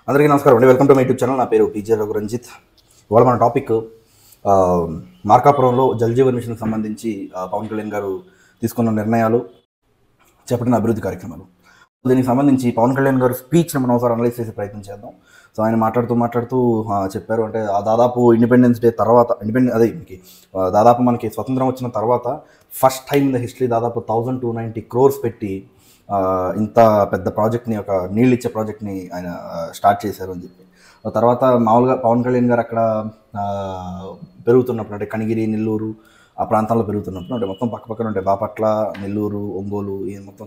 అందరికీ నమస్కారం అండి. Welcome to my YouTube channel. నా పేరు పీజే రఘురంజిత్. ఇవాళ మన టాపిక్ మార్కాపురంలో జల్ జీవన్ మిషన్కి సంబంధించి పవన్ కళ్యాణ్ గారు తీసుకున్న నిర్ణయాలు, చేపట్టిన అభివృద్ధి కార్యక్రమాలు. దీనికి సంబంధించి పవన్ కళ్యాణ్ గారు స్పీచ్ని మనం ఒకసారి అనలైజ్ చేసే ప్రయత్నం చేద్దాం. సో ఆయన మాట్లాడుతూ చెప్పారు, అంటే దాదాపు ఇండిపెండెన్స్ డే తర్వాత దాదాపు మనకి స్వతంత్రం వచ్చిన తర్వాత first time in the history దాదాపు 1290 crores పెట్టి ఇంత పెద్ద ప్రాజెక్ట్ని, ఒక నీళ్ళు ఇచ్చే ప్రాజెక్ట్ని ఆయన స్టార్ట్ చేశారు అని చెప్పి. తర్వాత మామూలుగా పవన్ కళ్యాణ్ గారు అక్కడ పెరుగుతున్నప్పుడు, అంటే కనిగిరి, నెల్లూరు ఆ ప్రాంతాల్లో పెరుగుతున్నప్పుడు, అంటే మొత్తం పక్కన ఉంటాయి, బాపట్ల, నెల్లూరు, ఒంగోలు, ఈ మొత్తం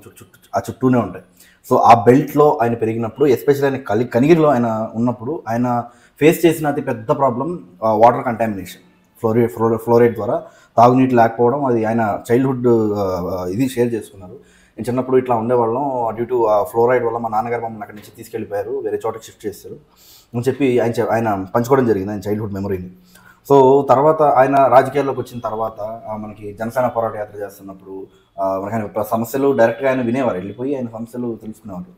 చుట్టూనే ఉంటాయి. సో ఆ బెల్ట్లో ఆయన పెరిగినప్పుడు, ఎస్పెషల్లీ ఆయన కనిగిరిలో ఆయన ఉన్నప్పుడు ఆయన ఫేస్ చేసిన అతి పెద్ద ప్రాబ్లం వాటర్ కంటామినేషన్. ఫ్లోరైడ్ ద్వారా తాగునీటి లేకపోవడం. అది ఆయన చైల్డ్హుడ్ ఇది షేర్ చేసుకున్నారు. నేను చిన్నప్పుడు ఇట్లా ఉండేవాళ్ళం, డ్యూ టు ఫ్లోరైడ్ వల్ల మా నాన్నగారు మమ్మల్ని అక్కడి నుంచి తీసుకెళ్ళిపోయారు, వేరే చోటకి షిఫ్ట్ చేస్తారు అని చెప్పి ఆయన పంచుకోవడం జరిగింది, ఆయన చైల్డ్హుడ్ మెమరీని. సో తర్వాత ఆయన రాజకీయాల్లోకి వచ్చిన తర్వాత మనకి జనసేన పోరాట యాత్ర చేస్తున్నప్పుడు మనకి సమస్యలు డైరెక్ట్గా ఆయన వినేవారు, వెళ్ళిపోయి ఆయన సమస్యలు తెలుసుకునేవారు.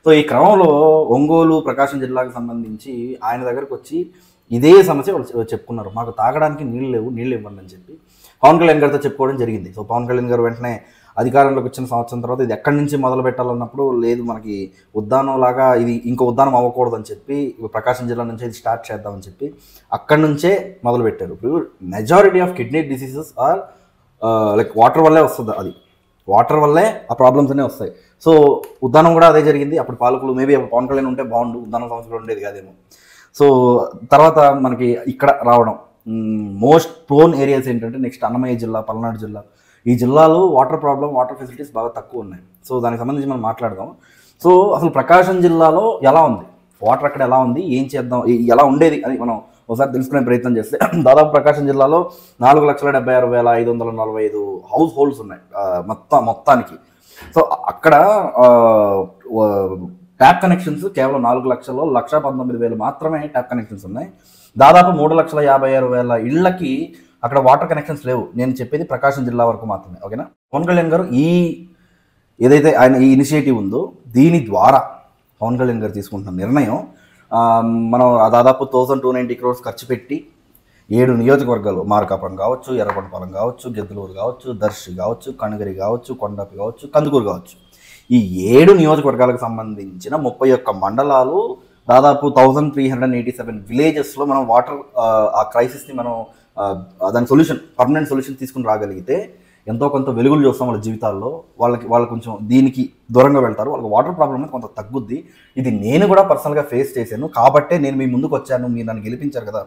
సో ఈ క్రమంలో ఒంగోలు, ప్రకాశం జిల్లాకు సంబంధించి ఆయన దగ్గరకు వచ్చి ఇదే సమస్య వాళ్ళు చెప్పుకున్నారు. మాకు తాగడానికి నీళ్ళు లేవు, నీళ్ళు ఇవ్వండి అని చెప్పి పవన్ కళ్యాణ్ గారితో చెప్పుకోవడం జరిగింది. సో పవన్ కళ్యాణ్ గారు వెంటనే అధికారంలోకి వచ్చిన సంవత్సరం తర్వాత ఇది ఎక్కడి నుంచి మొదలు పెట్టాలన్నప్పుడు, లేదు మనకి ఉద్దానం లాగా ఇది ఇంకో ఉద్దానం అవ్వకూడదు అని చెప్పి ప్రకాశం జిల్లా నుంచే ఇది స్టార్ట్ చేద్దామని చెప్పి అక్కడి నుంచే మొదలుపెట్టారు. ఇప్పుడు majority of kidney diseases are water వల్లే వస్తుంది, అది వాటర్ వల్లే ఆ ప్రాబ్లమ్స్ అనే వస్తాయి. సో ఉద్దానం కూడా అదే జరిగింది. అప్పుడు పాలకులు మేబీ పవన్ కళ్యాణ్ ఉంటే బాగుండు, ఉద్దానం సంస్థలు ఉండేది కాదేమో. సో తర్వాత మనకి ఇక్కడ రావడం మోస్ట్ ప్రోన్ ఏరియాస్ ఏంటంటే నెక్స్ట్ అన్నమయ్య జిల్లా, పల్నాడు జిల్లా, ఈ జిల్లాలో వాటర్ ప్రాబ్లం, వాటర్ ఫెసిలిటీస్ బాగా తక్కువ ఉన్నాయి. సో దానికి సంబంధించి మనం మాట్లాడదాం. సో అసలు ప్రకాశం జిల్లాలో ఎలా ఉంది, వాటర్ అక్కడ ఎలా ఉంది, ఏం చేద్దాం, ఎలా ఉండేది అని మనం ఒకసారి తెలుసుకునే ప్రయత్నం చేస్తే, దాదాపు ప్రకాశం జిల్లాలో 4,76,545 హౌస్ హోల్డ్స్ ఉన్నాయి మొత్తానికి. సో అక్కడ ట్యాప్ కనెక్షన్స్ కేవలం 4,19,000 మాత్రమే ట్యాప్ కనెక్షన్స్ ఉన్నాయి. దాదాపు 3,56,000 ఇళ్లకి అక్కడ వాటర్ కనెక్షన్స్ లేవు. నేను చెప్పేది ప్రకాశం జిల్లా వరకు మాత్రమే, ఓకేనా. పవన్ కళ్యాణ్ గారు ఏదైతే ఆయన ఈ ఇనిషియేటివ్ ఉందో దీని ద్వారా పవన్ కళ్యాణ్ గారు తీసుకుంటున్న నిర్ణయం, మనం దాదాపు 1290 crores ఖర్చు పెట్టి 7 నియోజకవర్గాలు, మార్కాపురం కావచ్చు, ఎర్రగొండపాలెం కావచ్చు, గిద్దలూరు కావచ్చు, దర్శి కావచ్చు, కనిగిరి కావచ్చు, కొండపి కావచ్చు, కందుకూరు కావచ్చు, ఈ 7 నియోజకవర్గాలకు సంబంధించిన 31 మండలాలు, దాదాపు 1387 విలేజెస్లో మనం వాటర్ ఆ క్రైసిస్ని మనం దాని పర్మనెంట్ సొల్యూషన్ తీసుకుని రాగలిగితే ఎంతో కొంత వెలుగులు చూస్తాం వాళ్ళ జీవితాల్లో. వాళ్ళు కొంచెం దీనికి దూరంగా వెళ్తారు, వాళ్ళకి వాటర్ ప్రాబ్లమ్ అనేది కొంత తగ్గుద్ది. ఇది నేను కూడా పర్సనల్గా ఫేస్ చేశాను కాబట్టే నేను మీ ముందుకు వచ్చాను, మీరు నన్ను గెలిపించారు కదా.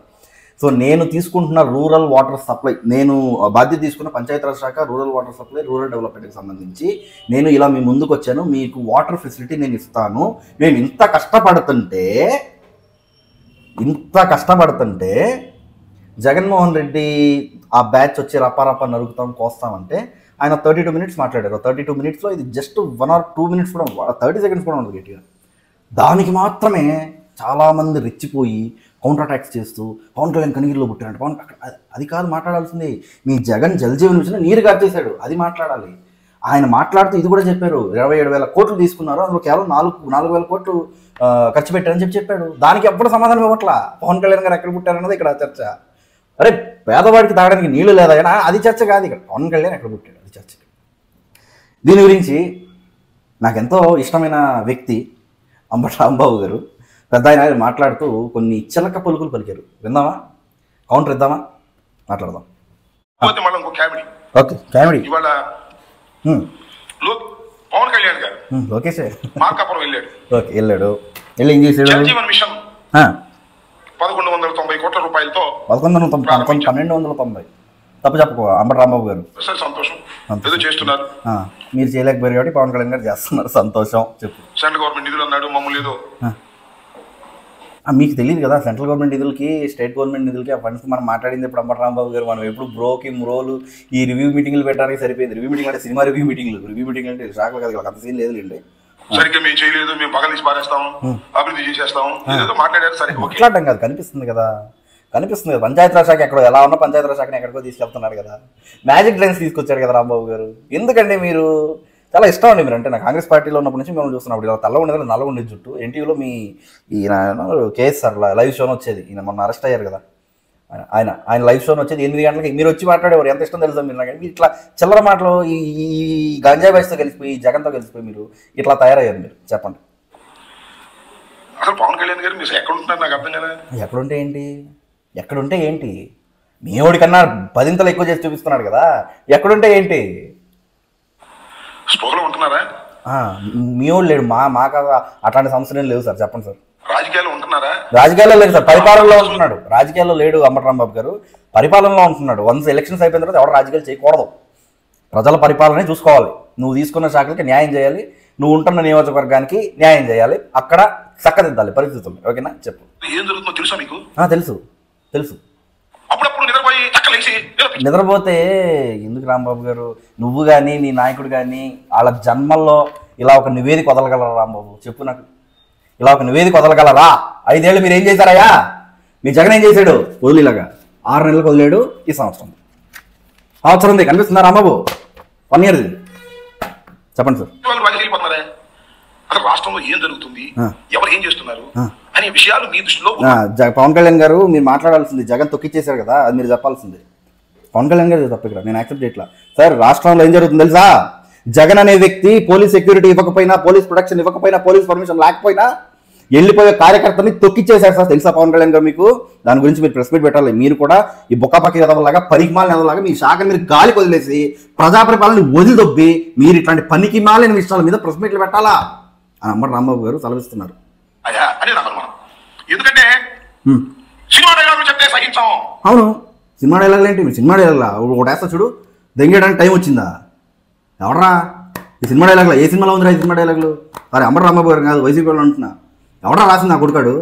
సో నేను తీసుకుంటున్న రూరల్ వాటర్ సప్లై, నేను బాధ్యత తీసుకున్న పంచాయతీరాజ్ శాఖ, రూరల్ వాటర్ సప్లై, రూరల్ డెవలప్మెంట్కి సంబంధించి నేను ఇలా మీ ముందుకు వచ్చాను, మీకు వాటర్ ఫెసిలిటీ నేను ఇస్తాను. మేము ఇంత కష్టపడుతుంటే జగన్మోహన్ రెడ్డి ఆ బ్యాచ్ వచ్చి రపారపా నరుకుతాం, కోస్తామంటే ఆయన 32 minutes మాట్లాడారు. 32 minutesలో ఇది జస్ట్ 1 or 2 minutes కూడా, 30 seconds కూడా ఉండదు గట్టిగా. దానికి మాత్రమే చాలామంది రెచ్చిపోయి కౌంటర్ అటాక్స్ చేస్తూ పవన్ కళ్యాణ్ కనిగిరిలో పుట్టారంటే అది కాదు మాట్లాడాల్సింది. మీ జగన్ జల్ జీవన్ మిషన్ నీరు కార్చేశాడు, అది మాట్లాడాలి. ఆయన మాట్లాడుతూ ఇది కూడా చెప్పారు, 27,000 కోట్లు తీసుకున్నారు, అందులో కేవలం 4,000 కోట్లు ఖర్చు పెట్టారని చెప్పాడు. దానికి ఎప్పుడు సమాధానం ఇవ్వట్లా. పవన్ కళ్యాణ్ గారు ఎక్కడ పుట్టారన్నది ఇక్కడ చర్చ. అరే పేదవాడికి తాగడానికి నీళ్లు లేదా, అది చర్చ కాదు ఇక్కడ. పవన్ కళ్యాణ్ ఎక్కడ పుట్టాడు, అది చర్చ. దీని గురించి నాకెంతో ఇష్టమైన వ్యక్తి అంబటి రాంబాబు గారు, పెద్ద ఆయన మాట్లాడుతూ కొన్ని చిలక పలుకులు పలికారు. విందామా, కౌంటర్ ఇద్దామా, మాట్లాడదాం. Okay, comedy. పవన్ కళ్యాణ్ గారు లోకేష్ మార్కాపురం వెళ్ళాడు. ఓకే, వెళ్ళి ఏం చేశాడు? జల్ జీవన్ మిషన్ 1190 కోట్ల రూపాయలతో 1290 తప్పు చెప్పుకో అంబటి రాంబాబు గారు. సంతోషం, ఏదో చేస్తున్నారు. మీరు చేయలేకపోయారు కాబట్టి పవన్ కళ్యాణ్ గారు చేస్తున్నారు, సంతోషం. చెప్పు. సెంట్రల్ గవర్నమెంట్ నిధులు అన్నాడు, మమ్మల్ని ఏదో మీకు తెలియదు కదా, సెంట్రల్ గవర్నమెంట్ నిధులకి, స్టేట్ గవర్నమెంట్ నిధులకి ఆ ఫండ్స్ మనం మాట్లాడింది ఇప్పుడు అంబటి రాంబాబు గారు. మనం ఎప్పుడు బ్రోకి మ్రోలు ఈ రివ్యూ మీటింగ్లు పెట్టడానికి సరిపోయింది. రివ్యూ మీటింగ్ అంటే సినిమా రివ్యూ మీటింగ్ అంటే షాక్లు కదా, అంత సీన్ లేదు లేండి. సరిగ్గా మేము చేయలేదు, మేము పగలు తీసి పారేస్తాము, అభివృద్ధి చేసేస్తాము, మాట్లాడారు. సరే మాట్లాడడం కాదు, కనిపిస్తుంది కదా. పంచాయతీరాజ్ శాఖ ఎక్కడో ఎలా ఉన్నా పంచాయతీరాజ్ శాఖని ఎక్కడికో తీసుకెళ్తున్నాడు కదా. మ్యాజిక్ డ్రైన్స్ తీసుకొచ్చాడు కదా రాంబాబు గారు. ఎందుకంటే మీరు చాలా ఇష్టం అండి మీరు అంటే. నాకు కాంగ్రెస్ పార్టీలో ఉన్నప్పటి నుంచి మేము చూస్తున్నప్పుడు ఇలా తెల్ల ఉండేది నల్లగా ఉండేది జుట్టు. ఎన్టీవీలో మీ ఈయన కేఎస్ఆర్ లైవ్ షోని వచ్చేది, ఈయన మొన్న అరెస్ట్ అయ్యారు కదా ఆయన లైవ్ షోని వచ్చేది 8 గంటలకి. మీరు వచ్చి మాట్లాడేవారు, ఎంత ఇష్టం తెలుసా మీరు. నాకు ఇట్లా చిల్లర మాటలు ఈ గంజాయి బాయ్స్తో కలిసిపోయి జగన్తో కలిసిపోయి మీరు ఇట్లా తయారయ్యారు. మీరు చెప్పండి అసలు పవన్ కళ్యాణ్ గారు మీరు ఎక్కడ ఉంటున్నారు నాకు అర్థం కదా. ఎక్కడుంటే ఏంటి మేవుడి కన్నా 10 ఎక్కువ చేసి చూపిస్తున్నాడు కదా, ఎక్కడుంటే ఏంటి? స్పృహలో ఉంటున్నారా? మేవుడు లేడు, మాకు అట్లాంటి సమస్యలు లేవు సార్. చెప్పండి సార్. రాజకీయాల్లో ఉంటున్నారా? రాజకీయాల్లో లేదు సార్, పరిపాలనలో ఉంటున్నాడు. రాజకీయాల్లో లేడు అంబటరాంబాబు గారు, పరిపాలనలో ఉంటున్నాడు. వన్స్ ఎలక్షన్స్ అయిపోయిన తర్వాత ఎవరు రాజకీయాలు చేయకూడదు, ప్రజల పరిపాలనే చూసుకోవాలి. నువ్వు తీసుకున్న శాఖలకి న్యాయం చేయాలి, నువ్వు ఉంటున్న నియోజకవర్గానికి న్యాయం చేయాలి, అక్కడ చక్కదిద్దాలి పరిస్థితులు. ఓకేనా? చెప్పు. ఏం జరుగుతుందో తెలుసా మీకు? తెలుసు. అప్పుడప్పుడు నిద్రపోతే ఎందుకు రాంబాబు గారు, నువ్వు కానీ నీ నాయకుడు కానీ వాళ్ళ జన్మల్లో ఇలా ఒక నివేదిక వదలగలరా రాంబాబు? చెప్పు నాకు, ఇలా ఒక నివేదిక వదలగలరా? 5 ఏళ్ళు మీరు ఏం చేశారయ్యా? మీ జగన్ ఏం చేశాడు? వదిలేలాగా 6 నెలలకు వదిలేడు. ఈ సంవత్సరం ఉంది, కనిపిస్తుందా రాంబాబు? 1 ఇయర్. చెప్పండి సార్. అసలు రాష్ట్రంలో ఏం జరుగుతుంది, ఎవరు ఏం చేస్తున్నారు అనే విషయాలు మీ దృష్టిలో పవన్ కళ్యాణ్ గారు మీరు మాట్లాడాల్సింది. జగన్ తొక్కిచ్చేశారు కదా, అది మీరు చెప్పాల్సింది. పవన్ కళ్యాణ్ గారు తప్ప ఇక్కడ నేను యాక్సెప్ట్ చేయట్లా సార్. రాష్ట్రంలో ఏం జరుగుతుంది తెలుసా? జగన్ అనే వ్యక్తి పోలీస్ సెక్యూరిటీ ఇవ్వకపోయినా, పోలీస్ ప్రొటెక్షన్ ఇవ్వకపోయినా, పోలీస్ పర్మిషన్ లేకపోయినా వెళ్ళిపోయే కార్యకర్తని తొక్కిచ్చేశారు సార్. తెలుసా పవన్ కళ్యాణ్ గారు మీకు? దాని గురించి మీరు ప్రెస్ మీట్ పెట్టాలి. మీరు కూడా ఈ బొక్కపక్కి ఎదవలాగా, పరిమాలిన ఎదవలాగా మీ శాఖను మీరు గాలి వదిలేసి ప్రజాపరిపాలన వదిలిదొబ్బి మీరు ఇట్లాంటి పనికి మాలిన విషయాల మీద ప్రెస్ మీట్లు పెట్టాలా అని అంబటి రాంబాబు గారు సెలవిస్తున్నారు. ఎందుకంటే సినిమా డైలాగులు చెప్తే సహించాం. అవును, సినిమా డైలాగులు ఏంటి? సినిమా డైలాగులా ఒకటి వేస్తా చూడు, దెంగేయడానికి టైం వచ్చిందా? ఎవడరా ఈ సినిమా డైలాగులు? ఏ సినిమాలో ఉందిరా ఈ సినిమా డైలాగులు? అరే అంబటి రాంబాబు గారు కాదు, వైసీపీ వాళ్ళు అంటున్నా. ఎవడరా రాసింది? నా కొడుకాడు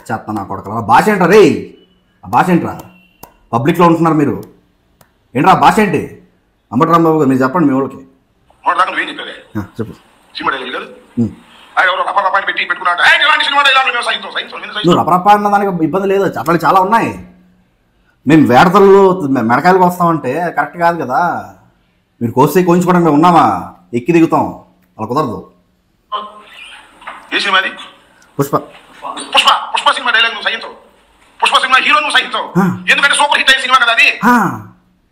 చేస్తా నా కొడుకు. భాష ఏంట్రా రే? ఆ భాష ఏంట్రా? పబ్లిక్లో ఉంటున్నారు మీరు, ఏంట్రా భాష ఏంటి? అంబటి రాంబాబు గారు మీరు చెప్పండి మీ వాళ్ళకి. చెప్పు. నువ్వు రపరప అన్న దానికి ఇబ్బంది లేదు, అట్లా చాలా ఉన్నాయి. మేము వేడతలు మెడకాయలకు వస్తామంటే కరెక్ట్ కాదు కదా. మీరు కోస్తే కోయించుకోవడానికి మేము ఉన్నామా? ఎక్కి దిగుతాం, అలా కుదరదు. పుష్ప సినిమా డైలాగ్ నువ్వు సహించవు, పుష్ప సినిమా హీరో నువ్వు సహించవు, ఎందుకంటే సూపర్ హిట్ అయిన సినిమా కదా అది.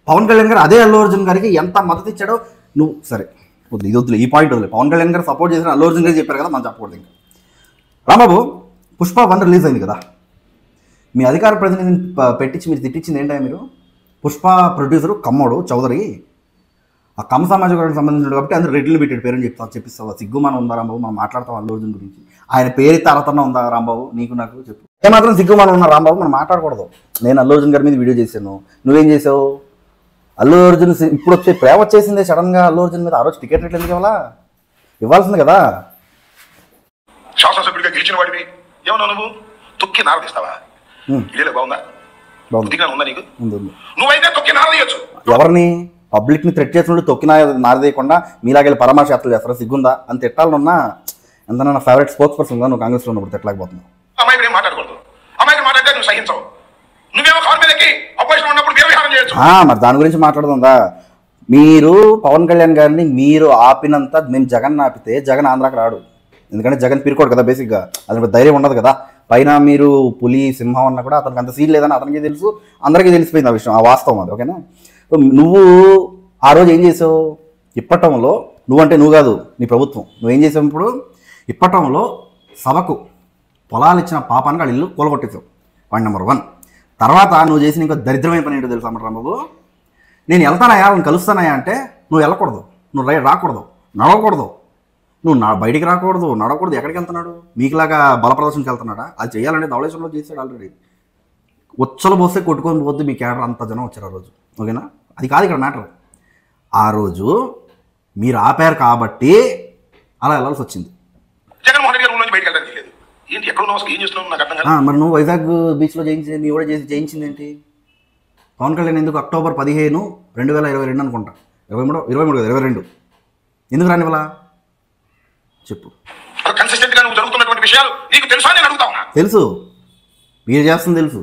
పవన్ కళ్యాణ్ గారు అదే అల్లు అర్జున్ గారికి ఎంత మద్దతు ఇచ్చాడో నువ్వు సరే ఇది వద్దులే, ఈ పాయింట్ వదిలే. పవన్ కళ్యాణ్ గారు సపోర్ట్ చేసిన అల్లు అర్జున్ గారు చెప్పారు కదా, మనం చెప్పకూడదు. ఇంకా రాంబాబు పుష్ప 1 రిలీజ్ అయింది కదా, మీ అధికార ప్రతినిధిని పెట్టించి మీరు తిట్టించింది ఏంటంటే, మీరు పుష్ప ప్రొడ్యూసరు కమ్మోడు చౌదరి, ఆ కమ్మ సమాజ వర్గానికి సంబంధించిన కాబట్టి అందరూ రెడ్లు పెట్టాడు పేరని చెప్పిస్తావా? సిగ్గుమానం ఉందా రాంబాబు? మనం మాట్లాడతాం అల్లు అర్జున్ గురించి, ఆయన పేరుతో అర్హతన ఉందా రాంబాబు? నీకు నాకు చెప్పు. ఏమాత్రం సిగ్గుమానం ఉన్నా రాంబాబు? మనం మాట్లాడకూడదు. నేను అల్లు అర్జున్ గారి మీద వీడియో చేశాను, నువ్వేం చేసావు? అల్లు అర్జున్ ఇప్పుడు వచ్చే ప్రేమ వచ్చేసిందే సడన్గా అల్లు అర్జున్ మీద. ఆ రోజు టికెట్ రేట్లు ఎందుకు ఇవ్వాల్సింది కదా. శాసనసభ్యుడిగా గెలిచిన వాడివి ఏమన్నా నువ్వు తొక్కి నారదీస్తావా? బాగుందా? ఉందా నీకు? నువ్వైతే తొక్కి నారదీయచ్చు. ఎవరిని? పబ్లిక్ ని థ్రెట్ చేసినప్పుడు తొక్కి నారదీయకుండా మీలాగే పరామర్శ యాత్రలు చేస్తారా? సిగ్గుందా? అంత తిట్టాలనున్నా ఎంత నా ఫేవరెట్ స్పోర్ట్స్ పర్సన్ గా నువ్వు కాంగ్రెస్ లో ఉన్నప్పుడు తిట్టలేకపోతున్నావు. అమ్మాయి ఏం మాట్లాడకూడదు, అమ్మాయికి మాట్లాడితే నువ్వు సహించవు. నువ్వేమో కారు మీదకి అపోజిషన్ ఉన్నప్పుడు నిర్వహణ చేయొచ్చు. మరి దాని గురించి మాట్లాడుతుందా? మీరు పవన్ కళ్యాణ్ గారిని మీరు ఆపినంత మేము జగన్ ఆపితే జగన్ ఆంధ్రాకి రాడు. ఎందుకంటే జగన్ పీరుకోడు కదా బేసిక్గా, అతనికి ధైర్యం ఉండదు కదా. పైన మీరు పులి సింహం అన్నా కూడా అతనికి అంత సీన్ లేదని అతనికి తెలుసు, అందరికీ తెలిసిపోయింది ఆ విషయం, ఆ వాస్తవం అది. ఓకేనా? నువ్వు ఆ రోజు ఏం చేసావు? ఇప్పటంలో నువ్వంటే నువ్వు కాదు, నీ ప్రభుత్వం నువ్వేం చేసావు? ఇప్పుడు ఇప్పటంలో సభకు పొలాలు ఇచ్చిన పాపానికి వాళ్ళ ఇల్లు కూలగొట్టేసావు, పాయింట్ నెంబర్ 1. తర్వాత నువ్వు చేసిన ఇంకో దరిద్రమైన పని ఏంటో తెలుసు రాంబాబు? నేను వెళ్తానయా, నేను కలుస్తానయా అంటే నువ్వు వెళ్ళకూడదు, నువ్వు రాకూడదు, నడవకూడదు, నువ్వు బయటికి రాకూడదు, నడవకూడదు. ఎక్కడికి వెళ్తున్నాడు? మీకులాగా బల ప్రదర్శనకి వెళ్తున్నాడా? అది చేయాలంటే ధవళేశ్వరంలో చేశాడు ఆల్రెడీ. ఉచ్చలు పోస్తే కొట్టుకొని పోద్దు మీ కేడర్, అంత జనం వచ్చారు ఆ రోజు. ఓకేనా? అది కాదు ఇక్కడ మ్యాటర్. ఆ రోజు మీరు ఆపారు కాబట్టి అలా వెళ్ళాల్సి వచ్చింది. మరి నువ్వు వైజాగ్ బీచ్లో చేయించింది, మీ కూడా చేయించింది ఏంటి? పవన్ కళ్యాణ్ ఎందుకు అక్టోబర్ 15, 2022 అనుకుంటా, 23 ఎందుకు రానివ్వాలా? చెప్పు. తెలుసు, మీరు చేస్తుంది తెలుసు.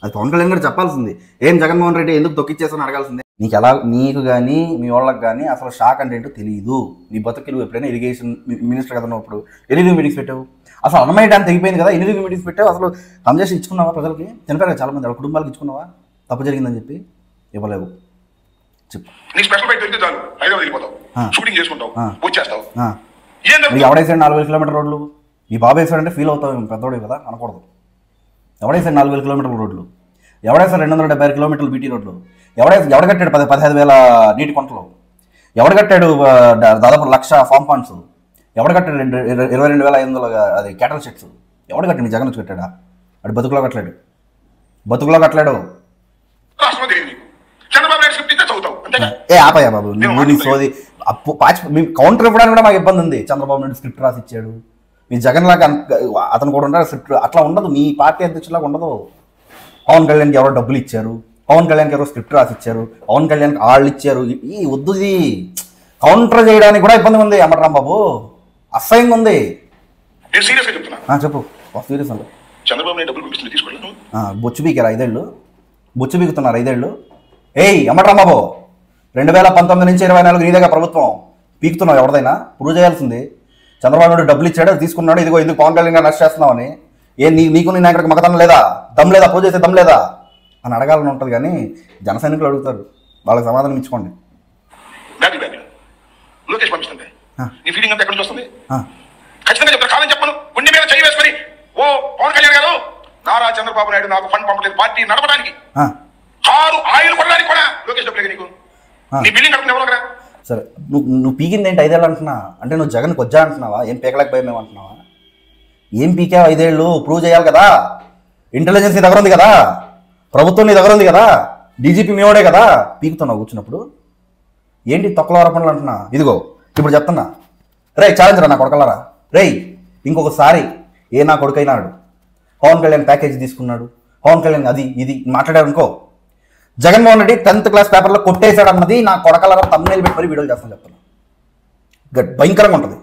అది పవన్ కళ్యాణ్ గారు చెప్పాల్సింది. ఏం జగన్మోహన్ రెడ్డి ఎందుకు తొక్కిచ్చేస్తాను అడగాల్సిందే. నీకు కానీ మీ వాళ్ళకి కానీ అసలు షాక్ అంటే ఏంటో తెలియదు. నీ బతుకు నువ్వు ఎప్పుడైనా ఇరిగేషన్ మినిస్టర్ కదా ఉన్నప్పుడు ఎన్ని రివ్యూ మీటింగ్స్ పెట్టావు? అసలు అన్నమయ్య డ్యామ్ తెగిపోయింది కదా, ఎన్ని రివ్యూ మీటింగ్స్ పెట్టావు? అసలు కన్సెషన్ ఇచ్చుకున్నావా? ప్రజలకి చనిపోయారు కదా చాలా మంది, వాళ్ళ కుటుంబాలకు ఇచ్చుకున్నావా? తప్పు జరిగిందని చెప్పి ఇవ్వలేవు. చెప్పు. ఎవడైసాడు 4000 కిలోమీటర్ రోడ్లు? ఈ బాబు వేసాడంటే ఫీల్ అవుతావు, పెద్దోడే కదా అనకూడదు. ఎవడైసాడు 4000 కిలోమీటర్ల రోడ్లు? ఎవడైసాడు 276 కిలోమీటర్లు బీటీ రోడ్లు? ఎవడు కట్టాడు 15,000 నీటి కొంటలు? ఎవడు కట్టాడు దాదాపు 1,00,000 ఫామ్ పాండ్స్? ఎవడు కట్టాడు 22,500 అది క్యాటల్ షెడ్స్? ఎవడు కట్టాడు? జగన్ వచ్చి కట్టాడా? అటు బతుకులో కట్టలేడు. ఆపాయా బాబు నువ్వు సోది. కౌంటర్ ఇవ్వడానికి కూడా మాకు ఇబ్బంది ఉంది. చంద్రబాబు నాయుడు స్క్రిప్ట్ రాసి ఇచ్చాడు. మీ జగన్ లాగా అతను కూడా ఉంటాడు స్క్రిప్ట్. అట్లా ఉండదు, మీ పార్టీ అధ్యక్షులాగా ఉండదు. పవన్ కళ్యాణ్కి ఎవరో డబ్బులు ఇచ్చారు, పవన్ కళ్యాణ్కి ఎవరో స్క్రిప్ట్ రాసి ఇచ్చారు, పవన్ కళ్యాణ్కి వాళ్ళు ఇచ్చారు. ఈ వద్దుది కౌంటర్ చేయడానికి కూడా ఇబ్బంది ఉంది. రాంబాబు అసహ్యంగా ఉంది. చెప్పు సీరియస్ అంటే చంద్రబాబు నాయుడు డబ్బులు పంపిస్తుంది తీసుకోలేదు. బొచ్చు బీకారు 5 ఏళ్ళు, బొచ్చు బీకుతున్నారు 5 ఏళ్ళు. రాంబాబు 2019 నుంచి 24 నీ దగ్గర ప్రభుత్వం పీకుతున్నావు. ఎవరిదైనా ప్రూవ్ చేయాల్సింది. చంద్రబాబు నాయుడు డబ్బులు ఇచ్చాడు, తీసుకున్నాడు, ఇదిగో ఎందుకు పవన్ కళ్యాణ్ నష్ట చేస్తున్నావని. నీకు నీ నాయకుడికి మగతనం లేదా? దమ్ లేదా? ప్రూవ్ చేసే దమ్ లేదా అని అడగాలని ఉంటుంది. కానీ జన సైనికులు అడుగుతారు, వాళ్ళకి సమాధానం ఇచ్చుకోండి. లోకేష్ పంపిస్తుంది. ఈ ఫీలింగ్ అంతా ఎక్కడి నుంచి వస్తుంది? ఖచ్చితంగా చెప్తాను, కాదని చెప్పను. గుండె మీద చేయి వేసుకొని ఓ పవన్ కళ్యాణ్ గారు, నారా చంద్రబాబు నాయుడు నాకు ఫండ్ పంపలేదు పార్టీ నడపడానికి, కారు ఆయిల్ కొనడానికి కూడా లోకేష్ డబ్బులు నీకు. నీ బిల్డింగ్ కడుపుని ఎవరు? సరే, నువ్వు పీకింది ఏంటి 5 ఏళ్ళు అంటున్నా? అంటే నువ్వు జగన్ కొజ్జా అంటున్నావా? ఏం పీకలేకపోయామేమో అంటున్నావా? ఏం పీకావు? 5 ఏళ్ళు ప్రూవ్ చేయాలి కదా. ఇంటెలిజెన్స్ నీ దగ్గర ఉంది కదా, ప్రభుత్వం నీ దగ్గర ఉంది కదా, డీజీపీ మేవాడే కదా. పీకుతున్నావు కూర్చున్నప్పుడు. ఏంటి తొక్కల ఆరోపణలు అంటున్నా? ఇదిగో ఇప్పుడు చెప్తున్నా, రే ఛాలెంజ్ రా నా కొడకలరా, రేయ్ ఇంకొకసారి నా కొడుకైనాడు పవన్ కళ్యాణ్ ప్యాకేజీ తీసుకున్నాడు, పవన్ కళ్యాణ్ అది ఇది మాట్లాడారు అనుకో, జగన్మోహన్ రెడ్డి 10th క్లాస్ పేపర్లో కొట్టేశాడు అన్నది నా కొడకలరా తమ్ముళ్ళు పెట్టి మరి వీడియోలు చేస్తాను చెప్తాను. భయంకరంగా ఉంటుంది.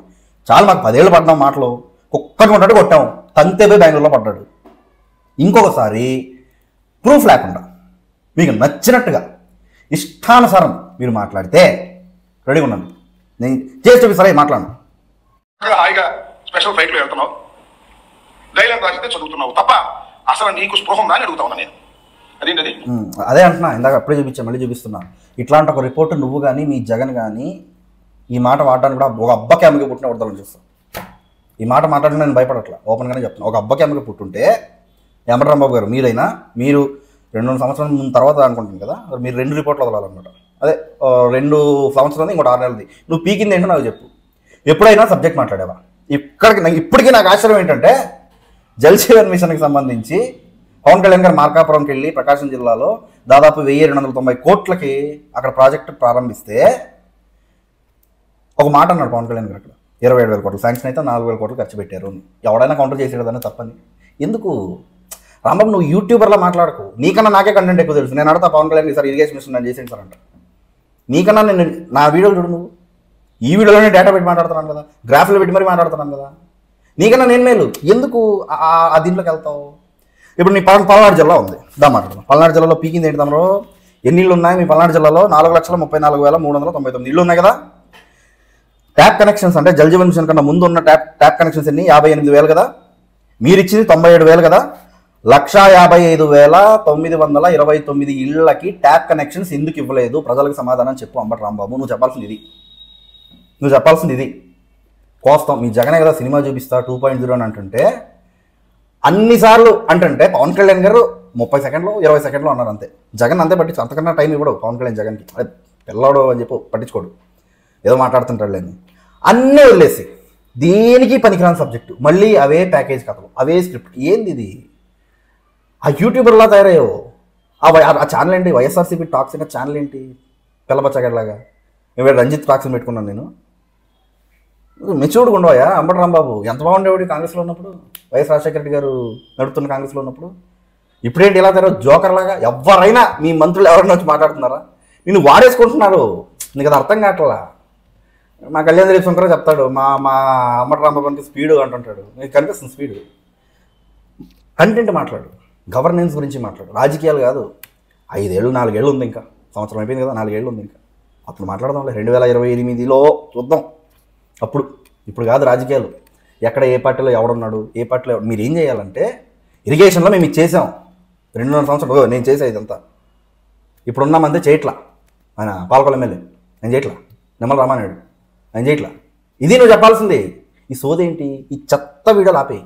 చాలా మాకు 10 ఏళ్ళు పడ్డాం మాటలు, కుక్కని కొట్టాడు, కొట్టాం, తంతే పోయి బెంగళూరులో పడ్డాడు. ఇంకొకసారి ప్రూఫ్ లేకుండా మీకు నచ్చినట్టుగా ఇష్టానుసారం మీరు మాట్లాడితే రెడీగా ఉన్నాను. నేను చేసి సరే మాట్లాడను. హాయిగా స్పెషల్ ఫ్లైట్లో వెళ్తున్నావు, డైలాగ్ రాసితే చదువుతున్నావు తప్ప అసలు నీకు స్పృహ ఉందా అని అడుగుతా ఉన్నా నేను. అదే అంటున్నా, ఇందాక అప్పుడే చూపించా, మళ్ళీ చూపిస్తున్నా. ఇట్లాంటి ఒక రిపోర్ట్ నువ్వు కానీ మీ జగన్ కానీ ఈ మాట వాడడానికి కూడా ఒక అబ్బకి అమ్మకి పుట్టిన వడతాలని చూస్తాను. ఈ మాట మాట్లాడడానికి నేను భయపడట్లా, ఓపెన్గానే చెప్తాను. ఒక అబ్బకి అమ్మకి పుట్టుంటే రాంబాబు గారు మీరైనా, మీరు 2 సంవత్సరాల ముందు తర్వాత అనుకుంటాను కదా, మీరు 2 రిపోర్ట్లు వదలాలన్నమాట. అదే 2 సంవత్సరాలు ఇంకోటి 6 నెలది. నువ్వు పీకింది ఏంటో నాకు చెప్పు. ఎప్పుడైనా సబ్జెక్ట్ మాట్లాడావా? ఇప్పటికీ నాకు ఆశ్చర్యం ఏంటంటే, జల్ జీవన్ మిషన్కి సంబంధించి పవన్ కళ్యాణ్ గారు మార్కాపురంకి వెళ్ళి ప్రకాశం జిల్లాలో దాదాపు 1290 కోట్లకి అక్కడ ప్రాజెక్టు ప్రారంభిస్తే ఒక మాట అన్నాడు పవన్ కళ్యాణ్ గారు, అక్కడ 27,000 కోట్లు శాంక్షన్ అయితే 4,000 కోట్లు ఖర్చు పెట్టారు. ఎవడైనా కౌంటర్ చేసేదని తప్పని. ఎందుకు రాంబాబు నువ్వు యూట్యూబర్లా మాట్లాడకు. నీకన్నా నాకే కంటెంట్ ఎక్కువ తెలుసు. నేను అడతా Pawan Kalyan sir irrigation mission నేను చేసేది సార్ అంట. నీకన్నా నేను నా వీడియోలు చూడు, నువ్వు ఈ వీడియోలోనే డేటా పెట్టి మాట్లాడుతున్నాను కదా, గ్రాఫ్లో పెట్టి మరీ మాట్లాడుతున్నాను కదా. నీకన్నా నేను మేలు. ఎందుకు ఆ దీంట్లోకి వెళ్తావు? ఇప్పుడు నీ పల్నాడు జిల్లా ఉంది, దా మాట్లాడదాం. పల్నాడు జిల్లాలో పీకింది ఏంటి తమరు? ఎన్ని ఇళ్ళు ఉన్నాయి మీ పల్నాడు జిల్లాలో? 4,34,399 ఇళ్ళు ఉన్నాయి కదా. ట్యాప్ కనెక్షన్స్ అంటే జల్ జీవన్ మిషన్ కన్నా ముందు ఉన్న ట్యాప్ కనెక్షన్స్ ఎన్ని? 58,000 కదా. మీరు ఇచ్చింది 97,000 కదా. 1,55,929 ఇళ్ళకి ట్యాప్ కనెక్షన్స్ ఎందుకు ఇవ్వలేదు? ప్రజలకు సమాధానం చెప్పు అంబటి రాంబాబు. నువ్వు చెప్పాల్సింది ఇది. కోస్తాం మీ జగనే కదా సినిమా చూపిస్తా 2.0 అని అంటుంటే, అన్నిసార్లు అంటే పవన్ కళ్యాణ్ గారు 30 సెకండ్లు 20 సెకండ్లు అన్నారు అంతే. జగన్ అంతే పట్టించు, అంతకన్నా టైం ఇవ్వడు పవన్ కళ్యాణ్ జగన్కి. అదే పిల్లాడు అని చెప్పి పట్టించుకోడు, ఏదో మాట్లాడుతుంటాడు లేని. అన్నీ వదిలేసి దేనికి పనికిరాని సబ్జెక్టు, మళ్ళీ అవే ప్యాకేజ్ కథలు, అవే స్క్రిప్ట్. ఏంది ఇది? ఆ యూట్యూబర్లా తయారయ్యావు. ఆ ఛానల్ ఏంటి? వైఎస్ఆర్సీపీ టాక్స్ అయిన ఛానల్ ఏంటి? పిల్లబచ్చగడ్లాగా ఇవాళ రంజిత్ టాక్స్ని పెట్టుకున్నాను నేను. మెచ్యూర్డ్గా ఉండవా అంబటి రాంబాబు? ఎంత బాగుండేవాడు కాంగ్రెస్లో ఉన్నప్పుడు, వైఎస్ రాజశేఖర రెడ్డి గారు నడుపుతున్న కాంగ్రెస్లో ఉన్నప్పుడు. ఇప్పుడేంటి ఇలా తయారు జోకర్లాగా? ఎవరైనా మీ మంత్రులు ఎవరైనా వచ్చి మాట్లాడుతున్నారా? నిన్ను వాడేసుకుంటున్నారు. నీకు అది అర్థం కావట్లా. మా కళ్యాణ్ దిలీప్ శంకర్ చెప్తాడు, మా అంబటి రాంబాబు అంటే స్పీడు అంటుంటాడు. నీకు కనిపిస్తుంది స్పీడు. కంటెంట్ మాట్లాడు, గవర్నెన్స్ గురించి మాట్లాడు, రాజకీయాలు కాదు. 5 ఏళ్ళు 4 ఏళ్ళు ఉంది ఇంకా. సంవత్సరం అయిపోయింది కదా, 4 ఏళ్ళు ఉంది ఇంకా. అప్పుడు మాట్లాడదాంలే, 2028లో చూద్దాం అప్పుడు. ఇప్పుడు కాదు రాజకీయాలు. ఎక్కడ ఏ పార్టీలో ఎవడున్నాడు, ఏ పార్టీలో మీరు ఏం చేయాలంటే, ఇరిగేషన్లో మేము ఇది చేసాం 2.5 సంవత్సరాలు నేను చేసే ఇదంతా. ఇప్పుడున్నామంతే చేయట్లా. ఆయన పాలకొల్లు ఎమ్మెల్యే ఆయన చేయట్లా, నిమ్మల రామానాయుడు ఆయన చేయట్లా. ఇది నువ్వు చెప్పాల్సింది. ఈ సోదేంటి, ఈ చెత్త వీడియోలు ఆపేయి,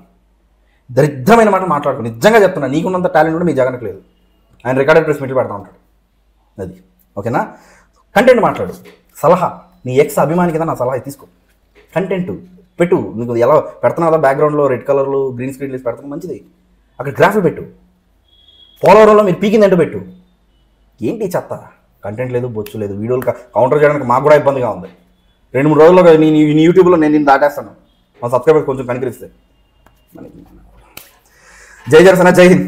దరిద్రమైన మాట మాట్లాడుకో. నిజంగా చెప్తున్నా, నీకున్నంత టాలెంట్ కూడా మీ జగన్కి లేదు. ఆయన రికార్డెడ్ ప్రెస్ మీట్లు పెడతా ఉంటాడు. అది ఓకేనా. కంటెంట్ మాట్లాడు. సలహా నీ ఎక్స్ అభిమాని కదా, నా సలహా తీసుకో. కంటెంట్ పెట్టు. నీకు ఎలా పెడుతున్నావు కదా, బ్యాక్గ్రౌండ్లో రెడ్ కలర్లు గ్రీన్ స్క్రీన్ వేసి పెడుతున్నా మంచిది. అక్కడ గ్రాఫ్లు పెట్టు. పోలవరంలో మీరు పీకిందంటూ పెట్టు. ఏంటి చెత్త కంటెంట్ లేదు, బొచ్చు లేదు. వీడియోలు కౌంటర్ చేయడానికి మాకు కూడా ఇబ్బందిగా ఉంది. 2-3 రోజుల్లో నీ యూట్యూబ్లో నేను దాటేస్తాను. మా సబ్స్క్రైబర్స్ కొంచెం కనికరిస్తే. జై జనసేన, జై హింద్.